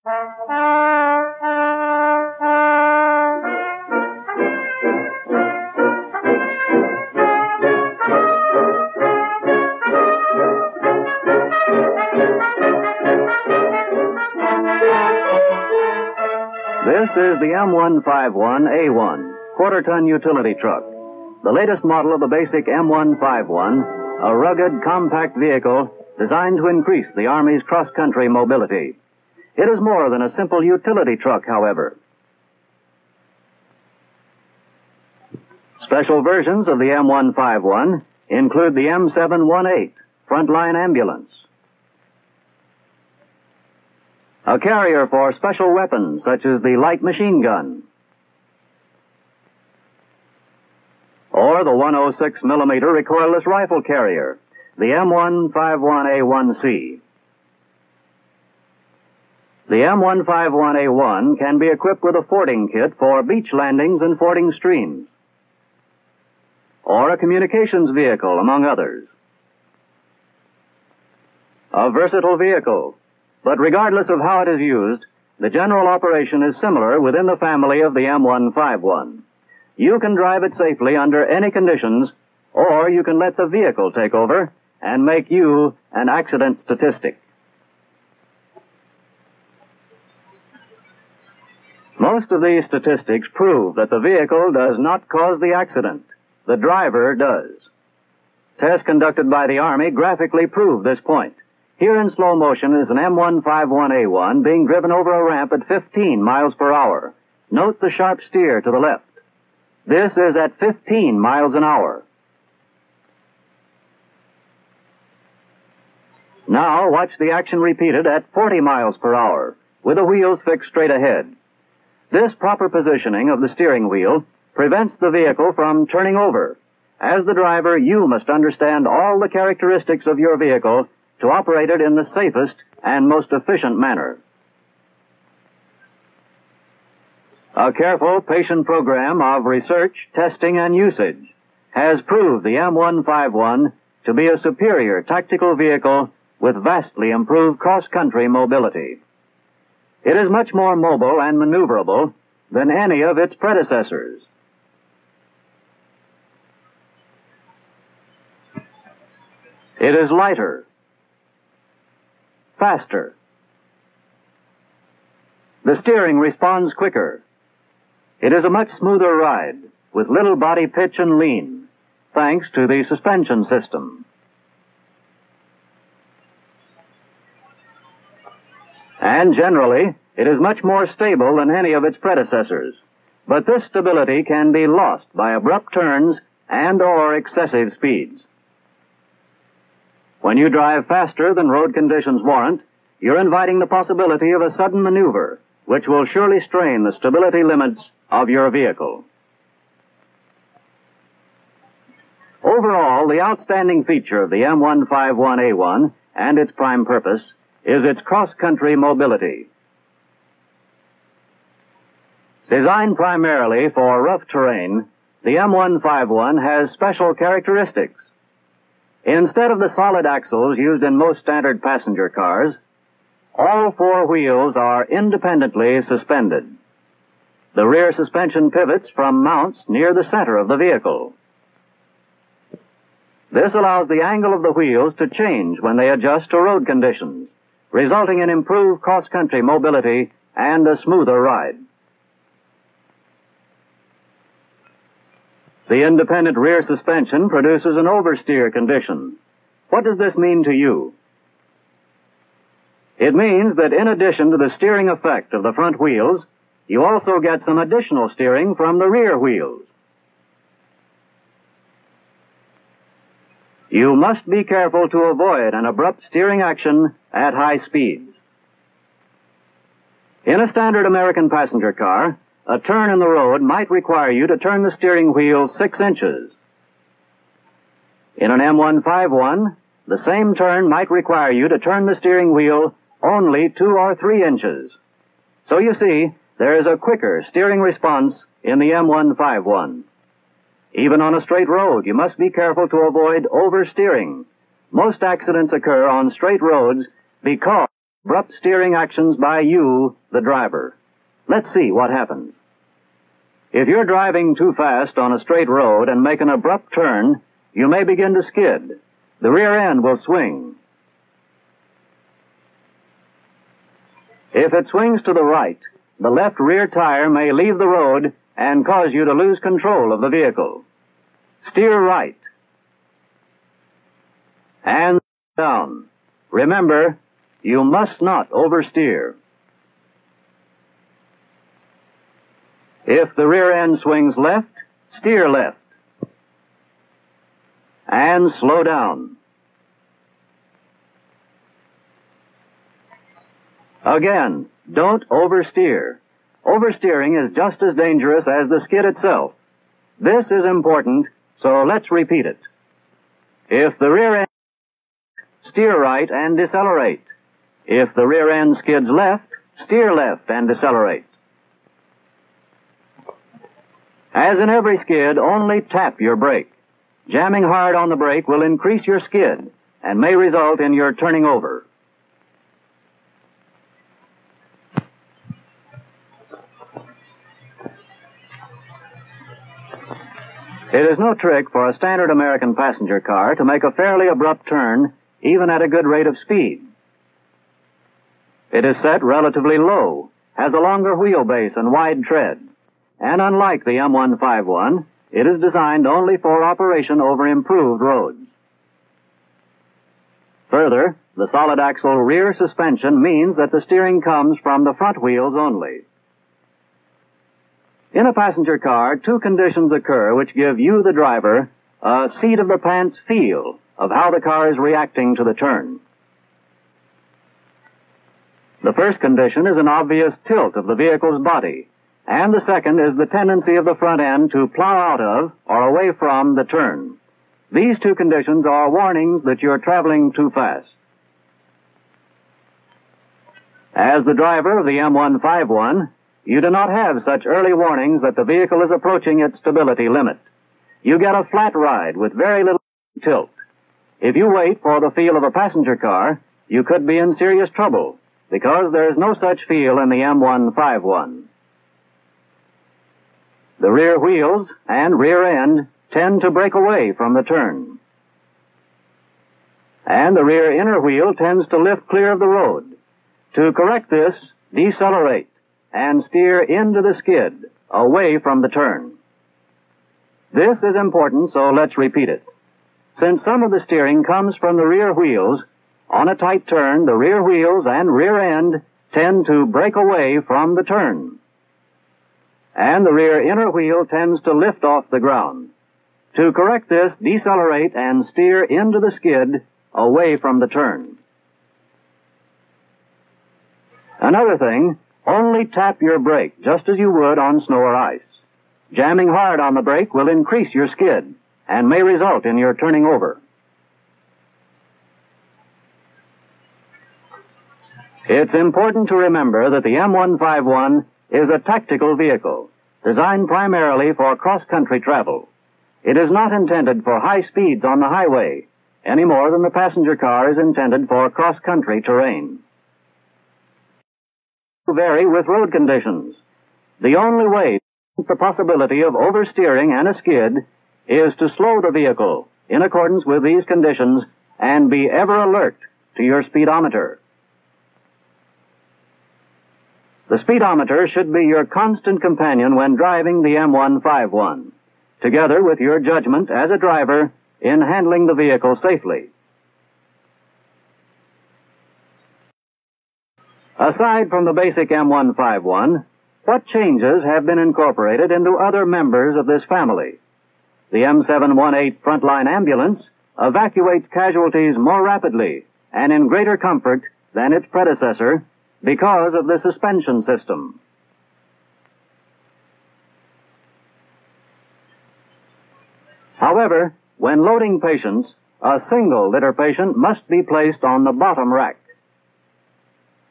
This is the M151A1, quarter-ton utility truck, the latest model of the basic M151, a rugged, compact vehicle designed to increase the Army's cross-country mobility. It is more than a simple utility truck, however. Special versions of the M151 include the M718, frontline ambulance, a carrier for special weapons such as the light machine gun, or the 106mm recoilless rifle carrier, the M151A1C. The M151A1 can be equipped with a fording kit for beach landings and fording streams, or a communications vehicle, among others. A versatile vehicle, but regardless of how it is used, the general operation is similar within the family of the M151. You can drive it safely under any conditions, or you can let the vehicle take over and make you an accident statistic. Most of these statistics prove that the vehicle does not cause the accident. The driver does. Tests conducted by the Army graphically prove this point. Here in slow motion is an M151A1 being driven over a ramp at 15 miles per hour. Note the sharp steer to the left. This is at 15 miles an hour. Now watch the action repeated at 40 miles per hour, with the wheels fixed straight ahead. This proper positioning of the steering wheel prevents the vehicle from turning over. As the driver, you must understand all the characteristics of your vehicle to operate it in the safest and most efficient manner. A careful, patient program of research, testing, and usage has proved the M151 to be a superior tactical vehicle with vastly improved cross-country mobility. It is much more mobile and maneuverable than any of its predecessors. It is lighter, faster. The steering responds quicker. It is a much smoother ride, with little body pitch and lean, thanks to the suspension system. And generally, it is much more stable than any of its predecessors. But this stability can be lost by abrupt turns and/or excessive speeds. When you drive faster than road conditions warrant, you're inviting the possibility of a sudden maneuver, which will surely strain the stability limits of your vehicle. Overall, the outstanding feature of the M151A1 and its prime purpose is its cross-country mobility. Designed primarily for rough terrain, the M151 has special characteristics. Instead of the solid axles used in most standard passenger cars, all four wheels are independently suspended. The rear suspension pivots from mounts near the center of the vehicle. This allows the angle of the wheels to change when they adjust to road conditions, resulting in improved cross-country mobility and a smoother ride. The independent rear suspension produces an oversteer condition. What does this mean to you? It means that in addition to the steering effect of the front wheels, you also get some additional steering from the rear wheels. You must be careful to avoid an abrupt steering action at high speeds. In a standard American passenger car, a turn in the road might require you to turn the steering wheel 6 inches. In an M151, the same turn might require you to turn the steering wheel only 2 or 3 inches. So you see, there is a quicker steering response in the M151. Even on a straight road, you must be careful to avoid oversteering. Most accidents occur on straight roads because abrupt steering actions by you, the driver. Let's see what happens. If you're driving too fast on a straight road and make an abrupt turn, you may begin to skid. The rear end will swing. If it swings to the right, the left rear tire may leave the road and cause you to lose control of the vehicle. Steer right. And down. Remember, you must not oversteer. If the rear end swings left, steer left. And slow down. Again, don't oversteer. Oversteering is just as dangerous as the skid itself. This is important, so let's repeat it. If the rear end, steer right and decelerate. If the rear end skids left, steer left and decelerate. As in every skid, only tap your brake. Jamming hard on the brake will increase your skid and may result in your turning over. It is no trick for a standard American passenger car to make a fairly abrupt turn, even at a good rate of speed. It is set relatively low, has a longer wheelbase and wide tread, and unlike the M151, it is designed only for operation over improved roads. Further, the solid axle rear suspension means that the steering comes from the front wheels only. In a passenger car, two conditions occur which give you, the driver, a seat-of-the-pants feel of how the car is reacting to the turn. The first condition is an obvious tilt of the vehicle's body, and the second is the tendency of the front end to plow out of or away from the turn. These two conditions are warnings that you're traveling too fast. As the driver of the M151, you do not have such early warnings that the vehicle is approaching its stability limit. You get a flat ride with very little tilt. If you wait for the feel of a passenger car, you could be in serious trouble, because there is no such feel in the M151. The rear wheels and rear end tend to break away from the turn. And the rear inner wheel tends to lift clear of the road. To correct this, decelerate and steer into the skid, away from the turn. This is important, so let's repeat it. Since some of the steering comes from the rear wheels, on a tight turn, the rear wheels and rear end tend to break away from the turn. And the rear inner wheel tends to lift off the ground. To correct this, decelerate and steer into the skid, away from the turn. Another thing, only tap your brake just as you would on snow or ice. Jamming hard on the brake will increase your skid and may result in your turning over. It's important to remember that the M151 is a tactical vehicle designed primarily for cross-country travel. It is not intended for high speeds on the highway, any more than the passenger car is intended for cross-country terrain. Vary with road conditions. The only way to the possibility of oversteering and a skid is to slow the vehicle in accordance with these conditions and be ever alert to your speedometer. The speedometer should be your constant companion when driving the M151, together with your judgment as a driver in handling the vehicle safely. Aside from the basic M151, what changes have been incorporated into other members of this family? The M718 Frontline Ambulance evacuates casualties more rapidly and in greater comfort than its predecessor because of the suspension system. However, when loading patients, a single litter patient must be placed on the bottom rack.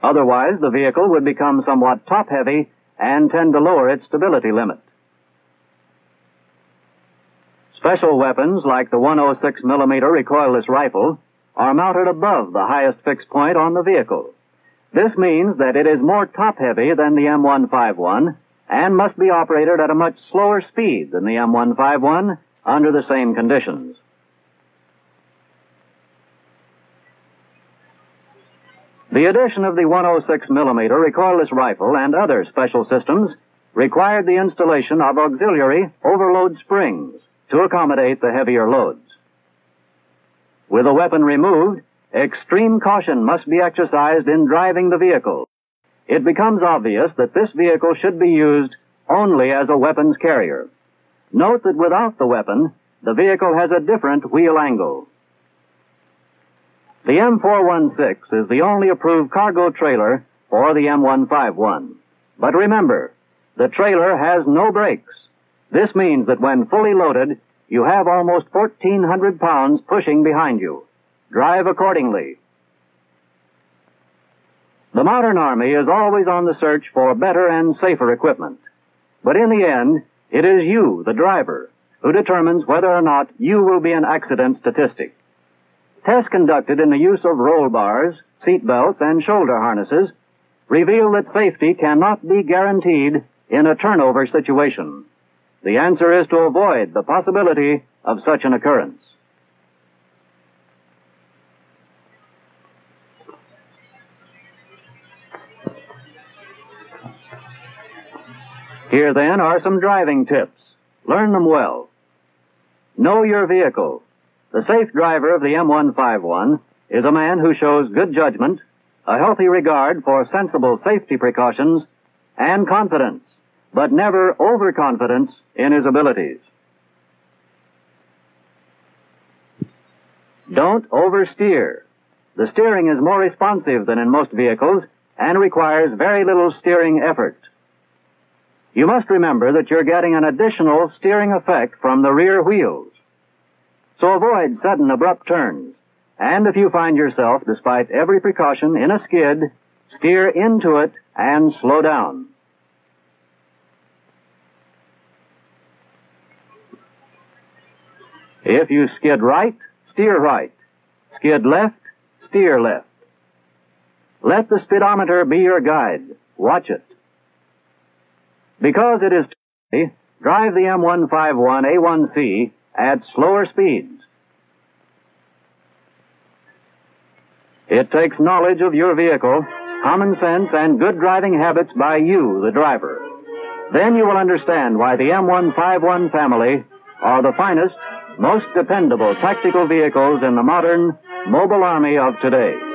Otherwise, the vehicle would become somewhat top-heavy and tend to lower its stability limit. Special weapons like the 106mm recoilless rifle are mounted above the highest fixed point on the vehicle. This means that it is more top-heavy than the M151 and must be operated at a much slower speed than the M151 under the same conditions. The addition of the 106mm recoilless rifle and other special systems required the installation of auxiliary overload springs to accommodate the heavier loads. With the weapon removed, extreme caution must be exercised in driving the vehicle. It becomes obvious that this vehicle should be used only as a weapons carrier. Note that without the weapon, the vehicle has a different wheel angle. The M416 is the only approved cargo trailer for the M151. But remember, the trailer has no brakes. This means that when fully loaded, you have almost 1,400 pounds pushing behind you. Drive accordingly. The modern Army is always on the search for better and safer equipment. But in the end, it is you, the driver, who determines whether or not you will be an accident statistic. Tests conducted in the use of roll bars, seat belts, and shoulder harnesses reveal that safety cannot be guaranteed in a turnover situation. The answer is to avoid the possibility of such an occurrence. Here, then, are some driving tips. Learn them well. Know your vehicle. The safe driver of the M151 is a man who shows good judgment, a healthy regard for sensible safety precautions, and confidence, but never overconfidence in his abilities. Don't oversteer. The steering is more responsive than in most vehicles and requires very little steering effort. You must remember that you're getting an additional steering effect from the rear wheels. So avoid sudden abrupt turns. And if you find yourself, despite every precaution, in a skid, steer into it and slow down. If you skid right, steer right. Skid left, steer left. Let the speedometer be your guide. Watch it. Because it is tricky, drive the M151A1C at slower speeds. It takes knowledge of your vehicle, common sense, and good driving habits by you, the driver. Then you will understand why the M151 family are the finest, most dependable tactical vehicles in the modern mobile army of today.